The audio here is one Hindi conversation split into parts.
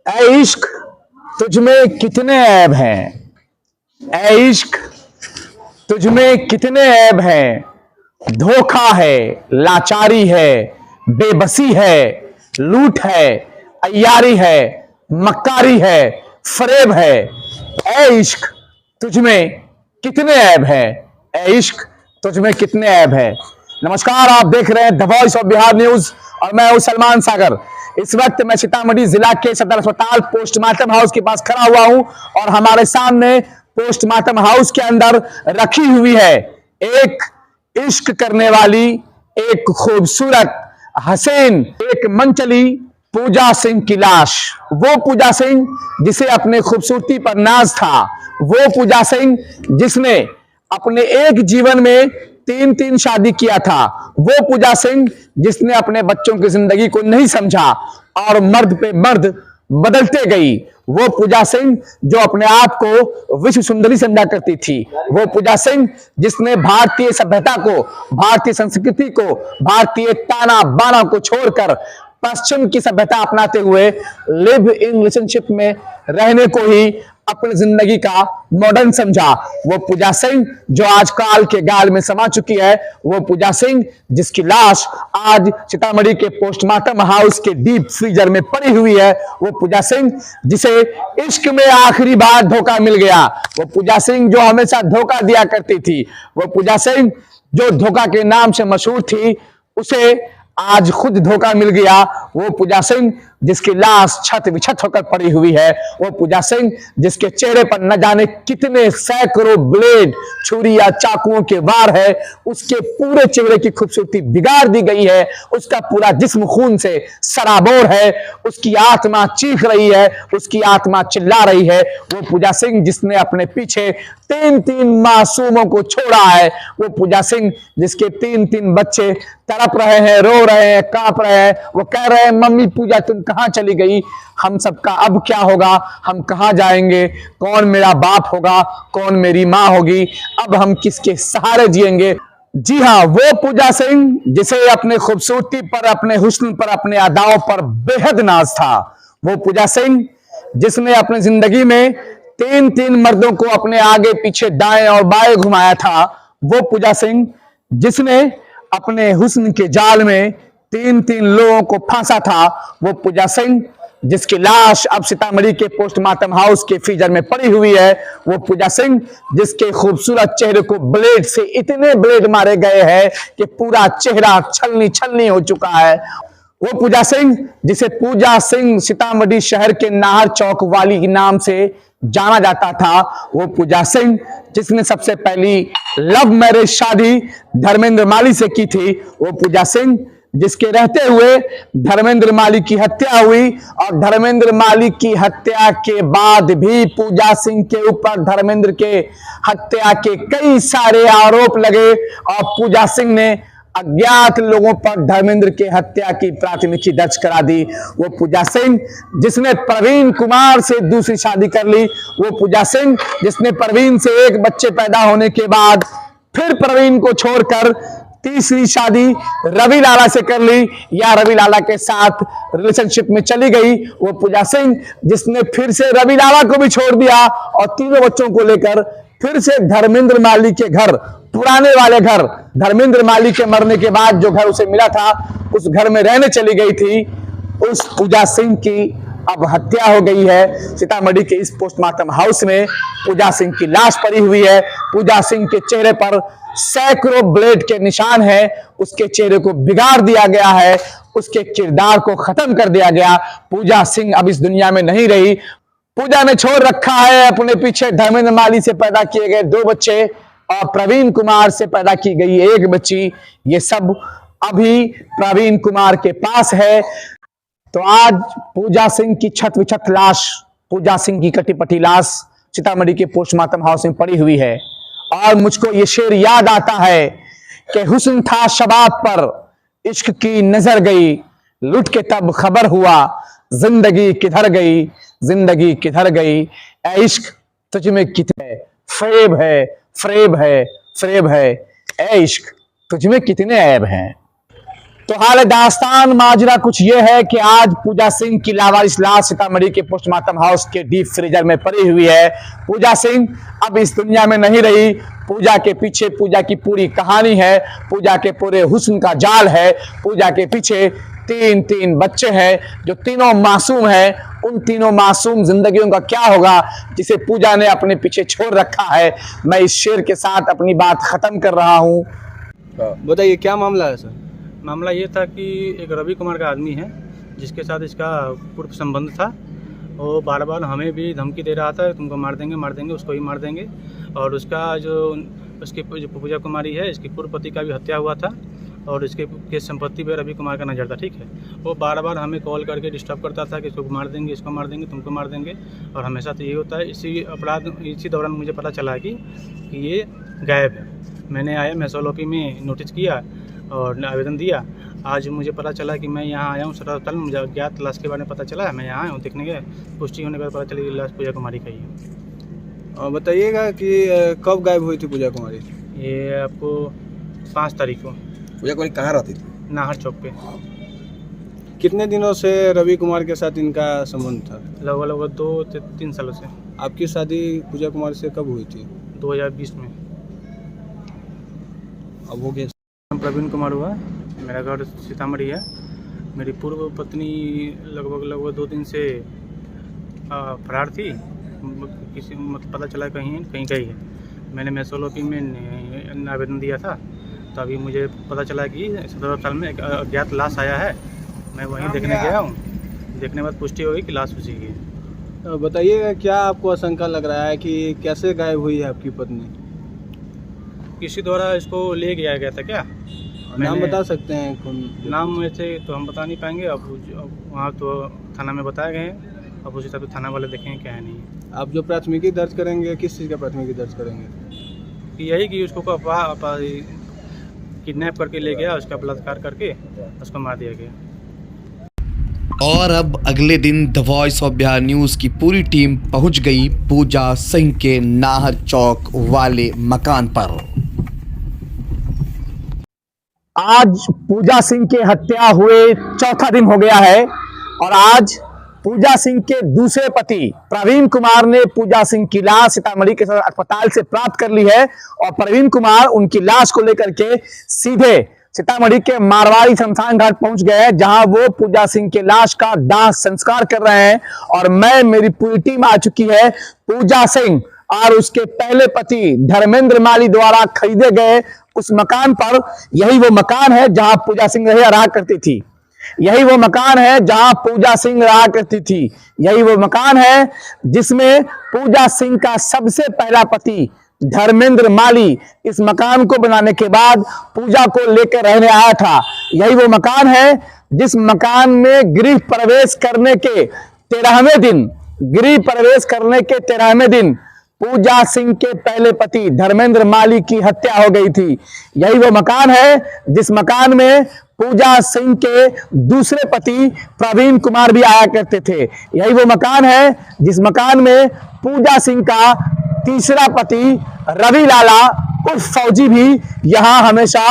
ऐ इश्क तुझमें कितने ऐब हैं। ऐ इश्क तुझमें कितने ऐब हैं। धोखा है, लाचारी है, बेबसी है, लूट है, अय्यारी है, मक्कारी है, फरेब है। ऐ इश्क तुझमें कितने ऐब हैं। ऐ इश्क तुझमें कितने ऐब हैं। नमस्कार, आप देख रहे हैं the voice of Bihar news और मैं हूं सलमान सागर। इस वक्त मैं सीतामढ़ी जिला के सदर अस्पताल पोस्टमार्टम हाउस के पास खड़ा हुआ हूं और हमारे सामने पोस्टमार्टम हाउस के अंदर रखी हुई है एक इश्क करने वाली, एक खूबसूरत हसीन, एक मनचली पूजा सिंह की लाश। वो पूजा सिंह जिसे अपने खूबसूरती पर नाज था, वो पूजा सिंह जिसने अपने एक जीवन में तीन तीन शादी किया था, वो पूजा सिंह जिसने अपने बच्चों की जिंदगी को नहीं समझा और मर्द पे मर्द बदलते गई, वो पूजा सिंह जो अपने आप को विश्व सुंदरी समझा करती थी, वो पूजा सिंह जिसने भारतीय सभ्यता को, भारतीय संस्कृति को, भारतीय ताना बाना को छोड़कर पश्चिम की सभ्यता अपनाते हुए लिव इन रिलेशनशिप में रहने को ही अपनी जिंदगी का मॉडर्न समझा, वो पूजा सिंह जो आज काल के गाल में समा चुकी है, वो पूजा सिंह जिसकी लाश आज सीतामढ़ी के पोस्टमार्टम हाउस के डीप फ्रीजर में पड़ी हुई है, वो पूजा सिंह जिसे इश्क में आखिरी बार धोखा मिल गया, वो पूजा सिंह जो हमेशा धोखा दिया करती थी, वो पूजा सिंह जो धोखा के नाम से मशहूर थी, उसे आज खुद धोखा मिल गया, वो पूजा सिंह जिसकी लाश छत विछत होकर पड़ी हुई है, वो पूजा सिंह जिसके चेहरे पर न जाने कितने सैकड़ों ब्लेड, छुरी या चाकुओं के वार है, उसके पूरे चेहरे की खूबसूरती बिगाड़ दी गई है, उसका पूरा जिस्म खून से सराबोर है, उसकी आत्मा चीख रही है, उसकी आत्मा चिल्ला रही है, वो पूजा सिंह जिसने अपने पीछे तीन तीन मासूमों को छोड़ा है, वो पूजा सिंह जिसके तीन तीन बच्चे तड़प रहे हैं, रो रहे हैं, कांप रहे हैं, वो कह रहे हैं मम्मी पूजा तुम कहां चली गई, हम सबका अब क्या होगा, हम कहां जाएंगे, कौन मेरा बाप होगा, कौन मेरी मां होगी, अब हम किसके सहारे जिएंगे। जी हां, वो पूजा सिंह जिसे अपने खूबसूरती पर, अपने हुस्न पर, अपने अदाओं पर बेहद नाज था, वो पूजा सिंह जिसने अपनी जिंदगी में तीन तीन मर्दों को अपने आगे पीछे दाएं और बाएं घुमाया था, वो पूजा सिंह जिसने अपने हुस्न के जाल में तीन तीन लोगों को फांसा था, वो पूजा सिंह जिसकी लाश अब सीतामढ़ी के पोस्टमार्टम हाउस के फ्रीजर में पड़ी हुई है, वो पूजा सिंह जिसके खूबसूरत चेहरे को ब्लेड से इतने ब्लेड मारे गए हैं कि पूरा चेहरा छलनी छलनी हो चुका है, वो पूजा सिंह जिसे पूजा सिंह सीतामढ़ी शहर के नाहर चौक वाली के नाम से जाना जाता था, वो पूजा सिंह जिसने सबसे पहली लव मैरिज शादी धर्मेंद्र माली से की थी, वो पूजा सिंह जिसके रहते हुए धर्मेंद्र माली की हत्या हुई और धर्मेंद्र माली की हत्या के बाद भी पूजा सिंह के ऊपर धर्मेंद्र के हत्या के कई सारे आरोप लगे और पूजा सिंह ने अज्ञात लोगों पर धर्मेंद्र के हत्या की प्राथमिकी दर्ज करा दी, वो पूजा सिंह जिसने प्रवीण कुमार से दूसरी शादी कर ली, वो पूजा सिंह जिसने प्रवीण से एक बच्चे पैदा होने के बाद फिर प्रवीण को छोड़कर तीसरी शादी रवि लाला से कर ली या रवि लाला के साथ रिलेशनशिप में चली गई, वो पूजा सिंह जिसने फिर से रवि लाला को भी छोड़ दिया और तीनों बच्चों को लेकर फिर से धर्मेंद्र माली के घर, पुराने वाले घर, धर्मेंद्र माली के मरने के बाद जो घर उसे मिला था उस घर में रहने चली गई थी, उस पूजा सिंह की अब हत्या हो गई है। सीतामढ़ी के इस पोस्टमार्टम हाउस में पूजा सिंह की लाश पड़ी हुई है, पूजा सिंह के चेहरे पर सैकड़ों ब्लेड के निशान है, उसके चेहरे को बिगाड़ दिया गया है, उसके किरदार को खत्म कर दिया गया। पूजा सिंह अब इस दुनिया में नहीं रही। पूजा ने छोड़ रखा है अपने पीछे धर्मेंद्र माली से पैदा किए गए 2 बच्चे और प्रवीण कुमार से पैदा की गई 1 बच्ची, ये सब अभी प्रवीण कुमार के पास है। तो आज पूजा सिंह की छत विछत लाश, पूजा सिंह की कटी पटी लाश सीतामढ़ी के पोस्टमार्टम हाउस में पड़ी हुई है और मुझको ये शेर याद आता है कि हुस्न था शबाब पर, इश्क की नजर गई, लुट के तब खबर हुआ, जिंदगी किधर गई, जिंदगी किधर गई। ऐ इश्क तुझ में कितने फरेब है, फरेब है, फरेब है। ऐ इश्क तुझ में कितने ऐब हैं। तो हाल दास्तान माजरा कुछ ये है कि आज पूजा सिंह की लावारिस लाश सीतामढ़ी के पोस्टमार्टम हाउस के डीप फ्रीजर में पड़ी हुई है। पूजा सिंह अब इस दुनिया में नहीं रही। पूजा के पीछे पूजा की पूरी कहानी है, पूजा के पूरे हुस्न का जाल है। पूजा के पीछे तीन बच्चे हैं जो तीनों मासूम हैं। उन तीनों मासूम जिंदगियों का क्या होगा जिसे पूजा ने अपने पीछे छोड़ रखा है। मैं इस शेर के साथ अपनी बात खत्म कर रहा हूं। बताइए क्या मामला है सर? मामला ये था कि एक रवि कुमार का आदमी है जिसके साथ इसका पूर्व संबंध था। वो बार बार हमें भी धमकी दे रहा था, तुमको मार देंगे, उसको भी मार देंगे। और उसका उसकी जो पूजा कुमारी है, इसकी पूर्व पति का भी हत्या हुआ था और इसके संपत्ति पे रवि कुमार का नजर था। ठीक है, वो बार बार हमें कॉल करके डिस्टर्ब करता था कि इसको मार देंगे, इसको मार देंगे, तुमको मार देंगे। और हमेशा तो यही होता है। इसी दौरान मुझे पता चला कि ये गायब है। मैंने आया मैसोलॉपी में नोटिस किया और आवेदन दिया। आज मुझे पता चला कि मैं यहाँ आया हूँ सदर कल मुझे अज्ञात लाश के बारे में पता चला। मैं यहाँ आया हूँ देखने गया, पुष्टि होने के बाद पता चली कि लाश पूजा कुमारी का ही है। और बताइएगा कि कब गायब हुई थी पूजा कुमारी? ये आपको 5 तारीख को पूजा कुमारी कहाँ रहती थी? नाहर चौक पे। कितने दिनों से रवि कुमार के साथ इनका संबंध था? लगभग 2 से 3 सालों से। आपकी शादी पूजा कुमार से कब हुई थी? 2020 में। अब हो गया। नाम प्रवीण कुमार हुआ, मेरा घर सीतामढ़ी है। मेरी पूर्व पत्नी लगभग 2 दिन से फरार थी। किसी मतलब पता चला कहीं गई है। मैंने मैसोलॉपी में आवेदन दिया था, तो अभी मुझे पता चला कि सदर अस्पताल में एक अज्ञात लाश आया है। मैं वहीं देखने गया हूँ। देखने के बाद पुष्टि हो गई कि लाश उसी की है। बताइएगा क्या आपको आशंका लग रहा है कि कैसे गायब हुई है आपकी पत्नी? किसी द्वारा इसको ले गया था क्या? नाम बता सकते हैं कौन? नाम वैसे तो हम बता नहीं पाएंगे। अब वहाँ तो थाना में बताए गए हैं, अब उसी हिसाब से थाना वाले देखेंगे क्या है नहीं। आप जो प्राथमिकी दर्ज करेंगे, किस चीज़ का प्राथमिकी दर्ज करेंगे? कि यही कि उसको किडनैप करके ले गया, उसका बलात्कार करके उसको मार दिया गया। और अब अगले दिन the voice of Bihar news की पूरी टीम पहुंच गई पूजा सिंह के नाहर चौक वाले मकान पर। आज पूजा सिंह के हत्या हुए 4था दिन हो गया है और आज पूजा सिंह के दूसरे पति प्रवीण कुमार ने पूजा सिंह की लाश सीतामढ़ी के अस्पताल से प्राप्त कर ली है। और प्रवीण कुमार उनकी लाश को लेकर के सीधे सीतामढ़ी के मारवाड़ी शमशान घाट पहुंच गए हैं, जहां वो पूजा सिंह के लाश का दाह संस्कार कर रहे हैं। और मेरी पूरी टीम आ चुकी है पूजा सिंह और उसके पहले पति धर्मेंद्र माली द्वारा खरीदे गए उस मकान पर। यही वो मकान है जहां पूजा सिंह रहा करती थी। यही वो मकान है जहां पूजा सिंह रहा करती थी। यही वो मकान है जिसमें पूजा सिंह का सबसे पहला पति धर्मेंद्र माली इस मकान को बनाने के बाद पूजा को लेकर रहने आया था। यही वो मकान है जिस मकान में गृह प्रवेश करने के 13वें दिन पूजा सिंह के पहले पति धर्मेंद्र माली की हत्या हो गई थी। यही वो मकान है जिस मकान में पूजा सिंह के दूसरे पति प्रवीण कुमार भी आया करते थे। यही वो मकान है जिस मकान में पूजा सिंह का तीसरा पति रवि लाला उर्फ फौजी भी यहां हमेशा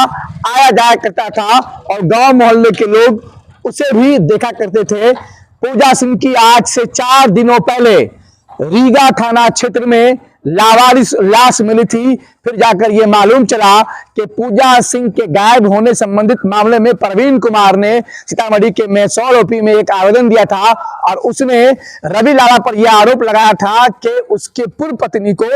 आया जाया करता था और गांव मोहल्ले के लोग उसे भी देखा करते थे। पूजा सिंह की आज से 4 दिनों पहले रीगा थाना क्षेत्र में लावारिस लाश मिली थी। फिर जाकर यह मालूम चला कि पूजा सिंह के गायब होने संबंधित मामले में प्रवीण कुमार ने सीतामढ़ी के मैसोलॉपी में एक आवेदन दिया था और उसने रवि लाला पर यह आरोप लगाया था कि उसके पूर्व पत्नी को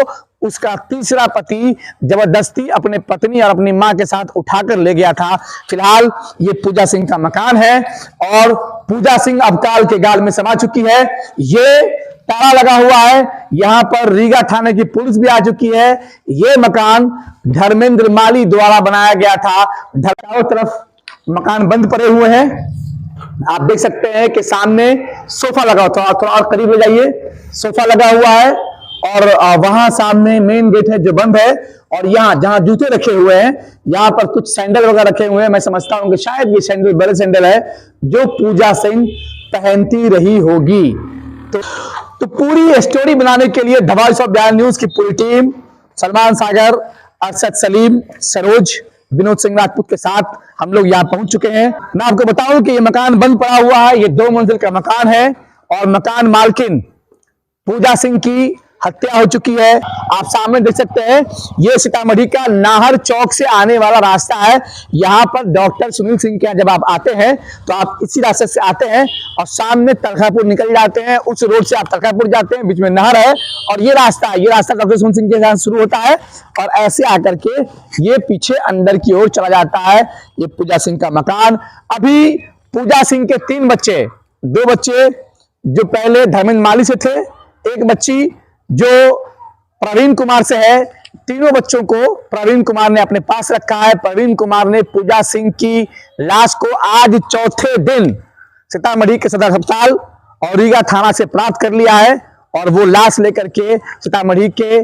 उसका तीसरा पति जबरदस्ती अपने पत्नी और अपनी मां के साथ उठाकर ले गया था। फिलहाल ये पूजा सिंह का मकान है और पूजा सिंह अब काल के गाल में समा चुकी है। ये ताला लगा हुआ है। यहां पर रीगा थाने की पुलिस भी आ चुकी है। यह मकान धर्मेंद्र माली द्वारा बनाया गया था। चारों तरफ मकान बंद पड़े हुए हैं। आप देख सकते हैं कि सामने सोफा लगा हुआ है। थोड़ा और करीब ले जाइए। सोफा लगा हुआ है और वहां सामने मेन गेट है जो बंद है। और यहाँ जहां जूते रखे हुए हैं, यहाँ पर कुछ सैंडल वगैरह रखे हुए हैं। मैं समझता हूं कि शायद ये सैंडल बड़े सैंडल है जो पूजा सिंह पहनती रही होगी। तो पूरी स्टोरी बनाने के लिए the voice of Bihar news की पूरी टीम सलमान सागर, अरशद सलीम, सरोज, विनोद सिंह राजपूत के साथ हम लोग यहाँ पहुंच चुके हैं। मैं आपको बताऊं कि ये मकान बंद पड़ा हुआ है, ये 2 मंजिल का मकान है और मकान मालकिन पूजा सिंह की हत्या हो चुकी है। आप सामने देख सकते हैं, ये सीतामढ़ी का नाहर चौक से आने वाला रास्ता है। यहाँ पर डॉक्टर सुनील सिंह के यहाँ जब आप आते हैं तो आप इसी रास्ते से आते हैं और सामने तलखापुर निकल जाते हैं। उस रोड से आप तलखापुर जाते हैं, बीच में नहर है और ये रास्ता डॉक्टर सुनील सिंह के यहाँ शुरू होता है और ऐसे आकर के ये पीछे अंदर की ओर चला जाता है। ये पूजा सिंह का मकान। अभी पूजा सिंह के 3 बच्चे, 2 बच्चे जो पहले धर्मेंद्र माली से थे, 1 बच्ची जो प्रवीण कुमार से है, तीनों बच्चों को प्रवीण कुमार ने अपने पास रखा है। प्रवीण कुमार ने पूजा सिंह की लाश को आज चौथे दिन सीतामढ़ी के सदर अस्पताल और रीगा थाना से प्राप्त कर लिया है और वो लाश लेकर के सीतामढ़ी के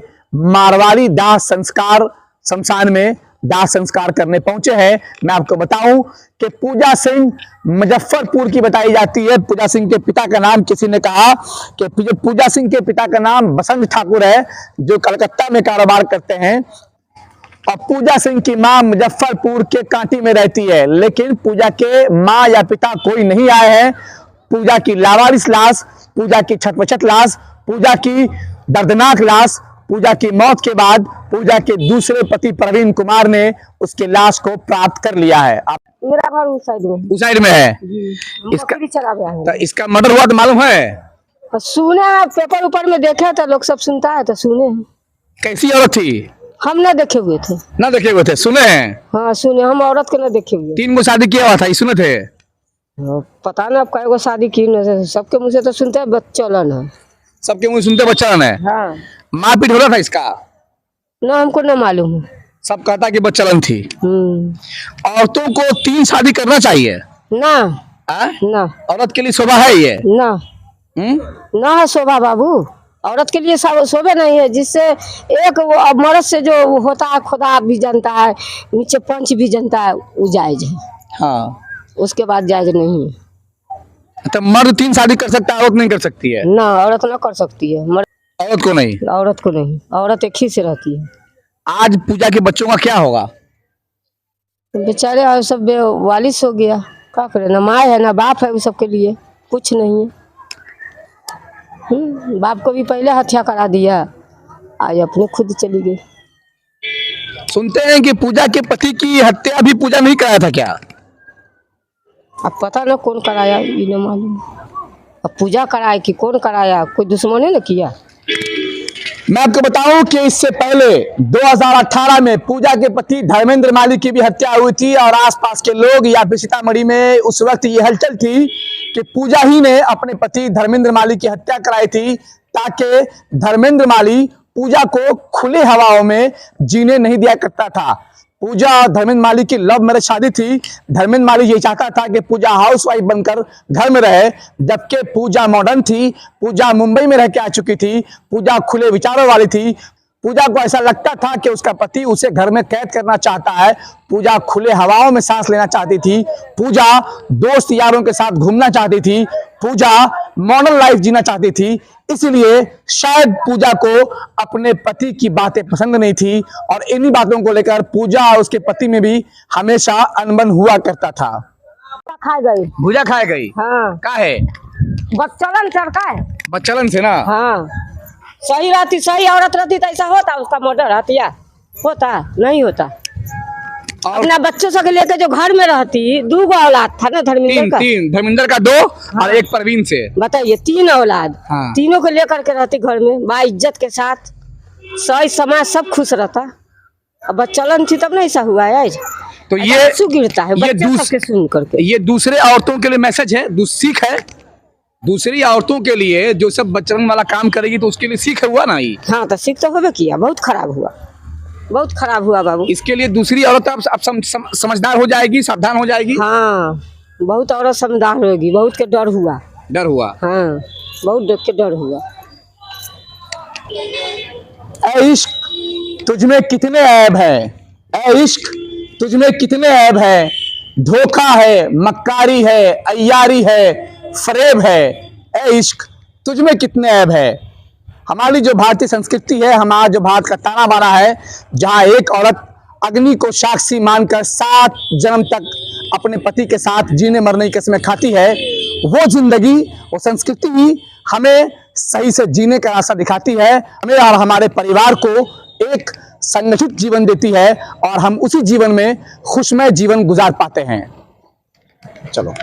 मारवाड़ी दाह संस्कार शमशान में दाह संस्कार करने पहुंचे हैं। मैं आपको बताऊं कि पूजा सिंह मुजफ्फरपुर की बताई जाती है। पूजा सिंह के पिता का नाम, किसी ने कहा कि पूजा सिंह के पिता का नाम बसंत ठाकुर है जो कलकत्ता में कारोबार करते हैं और पूजा सिंह की मां मुजफ्फरपुर के कांटी में रहती है। लेकिन पूजा के मां या पिता कोई नहीं आए हैं। पूजा की लावारिस लाश, पूजा की छटपछट लाश, पूजा की दर्दनाक लाश, पूजा की मौत के बाद पूजा के दूसरे पति प्रवीण कुमार ने उसके लाश को प्राप्त कर लिया है। मेरा घर उस साइड में है। इसका चला गया है। तो इसका मर्डर हुआ तो मालूम है? सुने हैं, पेपर ऊपर में देखे तो लोग सब सुनता है तो सुने हैं। कैसी औरत थी? हम ना देखे हुए थे। ना देखे हुए थे, सुने हैं? हाँ सुने, हम औरत को ना देखे हुए। 3 गो शादी किया हुआ था, ये सुने थे? पता ना अब कई गो शादी की न, सबके मुँह से तो सुनते हैं बच्चलन है। सबके मुंह सुनते बच्चा है। हाँ। मारपीट हो रहा था इसका? ना हमको ना मालूम है। सब कहता कि बच्चलन थी। औरतों को 3 शादी करना चाहिए ना ना, औरत के लिए शोभा है ये? ना ना है शोभा बाबू, औरत के लिए शोभा नहीं है। जिससे एक मर्द से जो होता है खुदा भी जानता है, नीचे पंच भी जानता है, वो जायज है। हाँ, उसके बाद जायज नहीं है। तो मर्द 3 शादी कर सकता है, औरत नहीं कर सकती है? ना, औरत ना कर सकती है, औरत को नहीं? औरत को नहीं, औरत एक ही से रहती है। आज पूजा के बच्चों का क्या होगा? बेचारे और सब वालिस हो गया, क्या करे, ना माँ है ना बाप है, उस सबके लिए कुछ नहीं है। बाप को भी पहले हत्या करा दिया, आज अपने खुद चली गई। सुनते हैं कि पूजा के पति की हत्या भी पूजा नहीं कराया था क्या? अब पता ना कौन कराया, ये न मालूम। अब पूजा कराया कि कौन कराया, कोई दुश्मन ने किया। मैं आपको बताऊं कि इससे पहले 2018 में पूजा के पति धर्मेंद्र माली की भी हत्या हुई थी और आसपास के लोग या फिर सीतामढ़ी में उस वक्त ये हलचल थी कि पूजा ही ने अपने पति धर्मेंद्र माली की हत्या कराई थी ताकि धर्मेंद्र माली पूजा को खुले हवाओं में जीने नहीं दिया करता था। पूजा और धर्मेंद्र माली की लव मैरिज शादी थी। धर्मेंद्र माली ये चाहता था कि पूजा हाउसवाइफ बनकर घर में रहे, जबकि पूजा मॉडर्न थी। पूजा मुंबई में रह के आ चुकी थी। पूजा खुले विचारों वाली थी। पूजा को ऐसा लगता था कि उसका पति उसे घर में कैद करना चाहता है। पूजा खुले हवाओं में सांस लेना चाहती थी। पूजा दोस्त यारों के साथ घूमना चाहती थी। पूजा मॉडर्न लाइफ जीना चाहती थी। इसलिए शायद पूजा को अपने पति की बातें पसंद नहीं थी और इन्हीं बातों को लेकर पूजा और उसके पति में भी हमेशा अनबन हुआ करता था। खा गई, भूजा खाए गई। हाँ, का है? बच्चलन चरका है। बच्चलन से ना? हाँ, सही रहती, सही औरत रहती तो ऐसा होता, उसका मर्डर हत्या होता नहीं होता। अपना बच्चों से लेकर जो घर में रहती, 2 औलाद था ना धर्मेंद्र का? 3 धर्मेंद्र का 2 हाँ। और 1 प्रवीण से। बताइए, 3 औलाद। हाँ। तीनों को लेकर के रहती घर में बा इज्जत के साथ, सही समाज सब खुश रहता। अब बच्चलन थी तब ना ऐसा हुआ है। तो ये गिरता है बच्चे सुन करके। ये दूसरे औरतों के लिए मैसेज है, सीख है। दूसरी औरतों के लिए जो सब बच्चन वाला काम करेगी तो उसके लिए सीख हुआ ना ही। हाँ, तो सीख तो होबे किया। बहुत खराब हुआ, बहुत खराब हुआ बाबू। इसके लिए दूसरी औरत अब समझदार हो जाएगी, सावधान हो जाएगी। हाँ, बहुत औरत समझदार होगी। बहुत के डर हुआ, डर हुआ। हाँ, बहुत के डर हुआ। ऐ इश्क तुझमें कितने ऐब हैं, ऐ इश्क तुझमें कितने ऐब हैं, धोखा है, मक्कारी है, अय्यारी है, फरेब है। ऐ इश्क तुझमें कितने ऐब है। हमारी जो भारतीय संस्कृति है, हमारा जो भारत का ताना बाना है, जहाँ एक औरत अग्नि को साक्षी मानकर 7 जन्म तक अपने पति के साथ जीने मरने की कसमें खाती है, वो जिंदगी, वो संस्कृति ही हमें सही से जीने का रास्ता दिखाती है, हमें और हमारे परिवार को एक संगठित जीवन देती है और हम उसी जीवन में खुशमय जीवन गुजार पाते हैं। चलो।